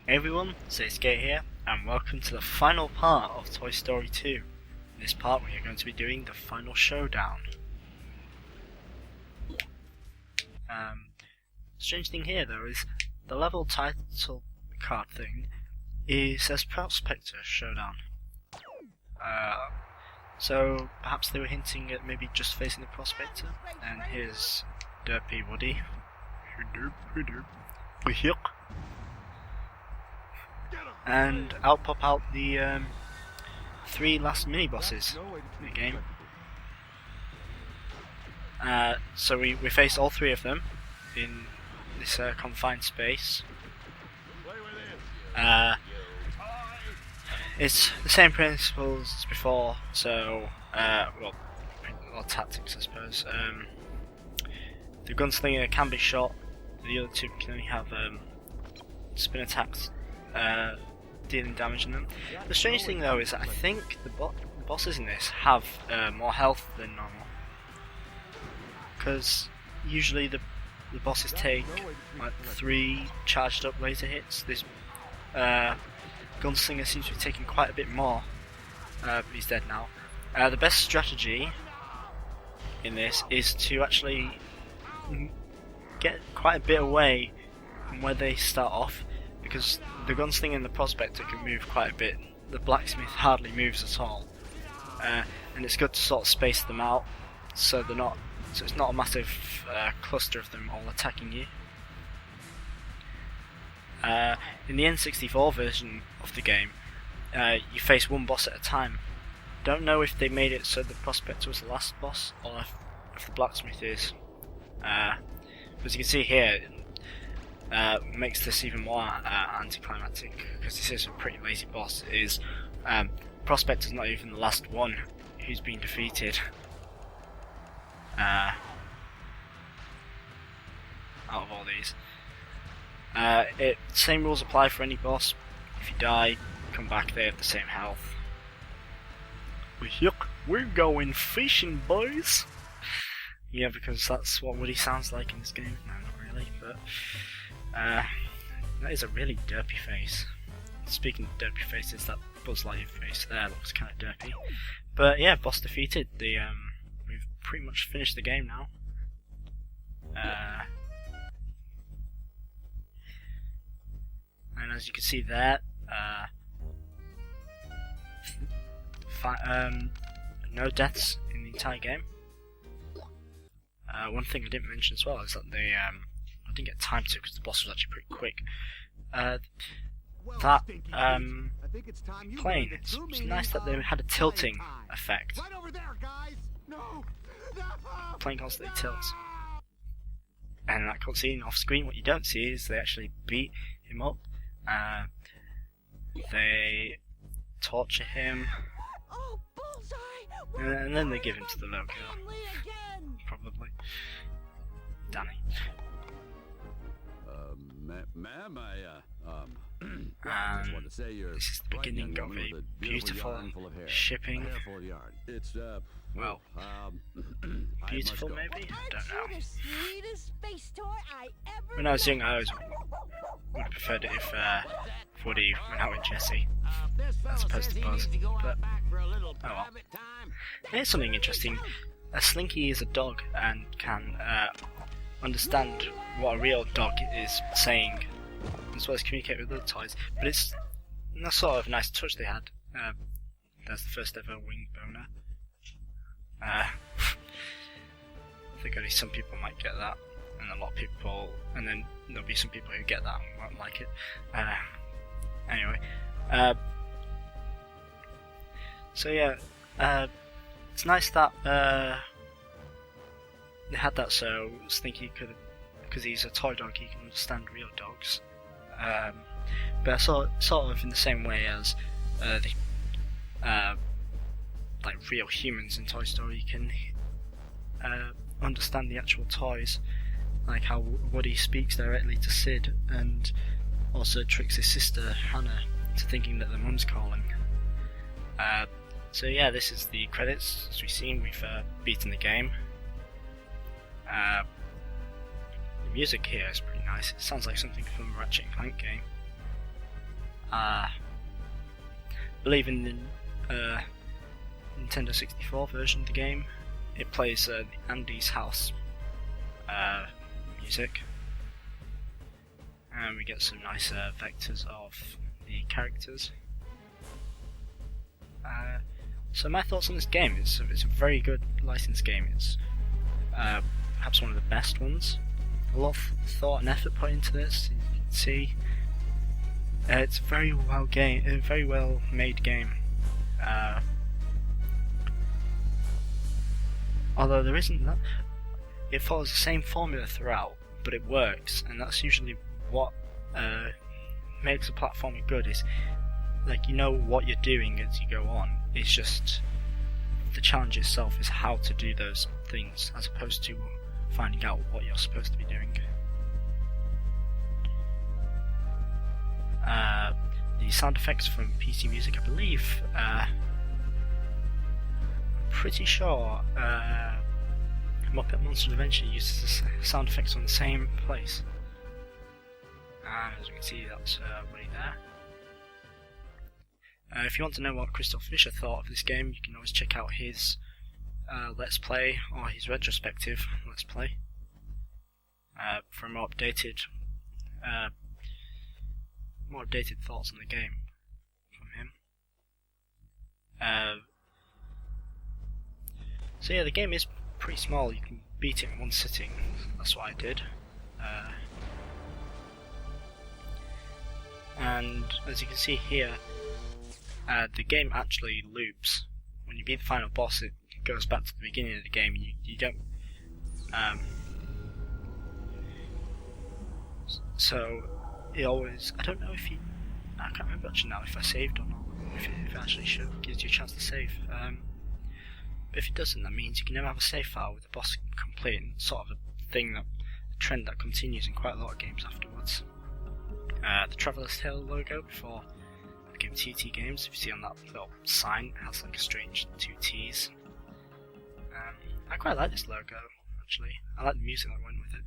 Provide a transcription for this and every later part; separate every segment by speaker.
Speaker 1: Hey everyone, Skate here, and welcome to the final part of Toy Story 2. In this part we are going to be doing the final showdown. Strange thing here though is the level title card thing says Prospector Showdown. So perhaps they were hinting at maybe just facing the Prospector, and here's Derpy Woody. And out pop out the three last mini bosses in the game. So we face all three of them in this confined space. It's the same principles as before, so well, tactics I suppose. The gunslinger can be shot, the other two can only have spin attacks dealing damage in them. The strange thing though is that I think the bosses in this have more health than normal, because usually the bosses take like 3 charged up laser hits. This gunslinger seems to be taking quite a bit more, but he's dead now. The best strategy in this is to actually get quite a bit away from where they start off, because the gunslinger and the prospector can move quite a bit. The blacksmith hardly moves at all, and it's good to sort of space them out so it's not a massive cluster of them all attacking you. In the N64 version of the game, you face one boss at a time. Don't know if they made it so the prospector was the last boss, or if the blacksmith is. As you can see here, makes this even more anticlimactic, because this is a pretty lazy boss. Prospector's not even the last one who's been defeated. Out of all these. Same rules apply for any boss. If you die, come back, they have the same health. Yuck, we're going fishing, boys! Yeah, because that's what Woody sounds like in this game. No, not really, but that is a really derpy face. Speaking of derpy faces, that Buzz Lightyear face there looks kind of derpy. But yeah, boss defeated. We've pretty much finished the game now. And as you can see there, no deaths in the entire game. One thing I didn't mention as well is that I didn't get time to, because the boss was actually pretty quick. That plane, it's nice that they had a tilting effect. The plane constantly tilts. And that cutscene off screen, what you don't see is they actually beat him up. They torture him, and then they give him to the little girl. Probably. Danny.
Speaker 2: Ma'am,
Speaker 1: And
Speaker 2: want to say you're
Speaker 1: this is the beginning of a beautiful shipping.
Speaker 2: It's
Speaker 1: Well, beautiful maybe? I don't know. When I was young, I always would have preferred it if Woody went out with Jessie, as opposed to Buzz. But oh well. Here's something interesting. Slinky is a dog and can understand what a real dog is saying, as well as communicate with other toys. But it's a sort of nice touch they had. That's the first ever wing boner. I think only some people might get that, and a lot of people, and then there'll be some people who get that and won't like it. Anyway, so yeah, it's nice that they had that, so Slinky could, because he's a toy dog, he can understand real dogs. But sort of in the same way as like real humans in Toy Story can understand the actual toys, like how Woody speaks directly to Sid, and also tricks his sister Hannah into thinking that their mum's calling. So yeah, this is the credits. As we've seen, we've beaten the game. The music here is pretty nice. It sounds like something from a Ratchet and Clank game. believe in the Nintendo 64 version of the game. It plays the Andy's House music, and we get some nice vectors of the characters. So my thoughts on this game is it's a very good licensed game. It's perhaps one of the best ones. A lot of thought and effort put into this. You can see it's a very well made game. Although there isn't that, it follows the same formula throughout, but it works, and that's usually what makes a platformer good. Is like you know what you're doing as you go on. It's just the challenge itself is how to do those things, as opposed to finding out what you're supposed to be doing. The sound effects from PC Music, I believe, I'm pretty sure Muppet Monster Adventure uses the sound effects on the same place. As you can see, that's right there. If you want to know what Christoph Fischer thought of this game, you can always check out his Let's Play or his retrospective Let's Play for more updated thoughts on the game from him. So yeah, the game is pretty small. You can beat it in one sitting. That's what I did. And as you can see here, the game actually loops. When you beat the final boss, it goes back to the beginning of the game. You don't. So it always. I don't know if you. I can't remember actually now if I saved or not. If it actually gives you a chance to save. But if it doesn't, that means you can never have a save file with the boss complete, and sort of a trend that continues in quite a lot of games afterwards. The Traveller's Tale logo before it became TT Games, if you see on that little sign, it has like a strange two T's. I quite like this logo, actually. I like the music that went with it.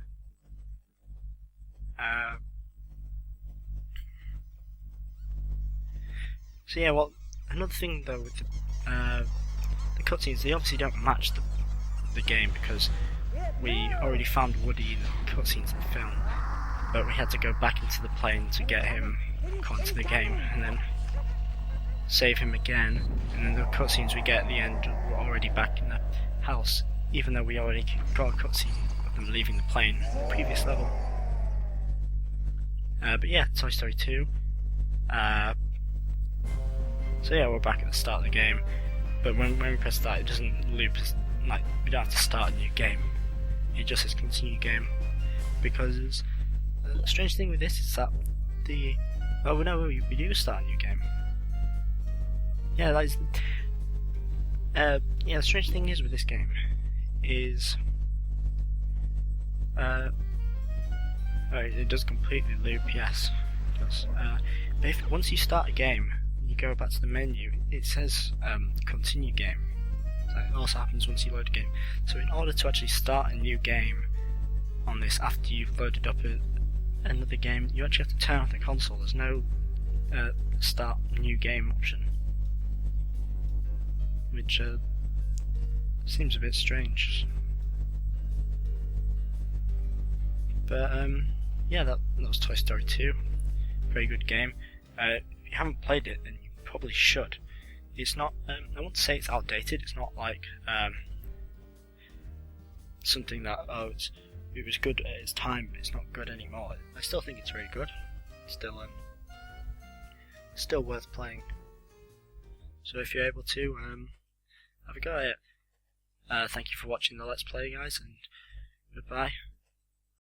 Speaker 1: So yeah, well, another thing though with the cutscenes, they obviously don't match the game, because we already found Woody in the cutscenes in the film, but we had to go back into the plane to get him onto the game, and then save him again, and then the cutscenes we get at the end were already back in the house, even though we already got a cutscene of them leaving the plane in the previous level. But yeah, Toy Story 2. So yeah, we're back at the start of the game, but when we press start, it doesn't loop, like, we don't have to start a new game, it just says continue game, because the strange thing with this is that we do start a new game. Yeah, that is, the strange thing is with this game is, it does completely loop, yes, it does. But once you start a game, you go back to the menu, it says continue game. So it also happens once you load a game. So in order to actually start a new game on this after you've loaded up another game, you actually have to turn off the console. There's no start new game option, which seems a bit strange. But yeah, that was Toy Story 2. Very good game. If you haven't played it, then you probably should. It's not. I won't say it's outdated. It's not like something that it was good at its time, but it's not good anymore. I still think it's very good. Still worth playing. So if you're able to, have a go at it. Thank you for watching the Let's Play, guys, and goodbye.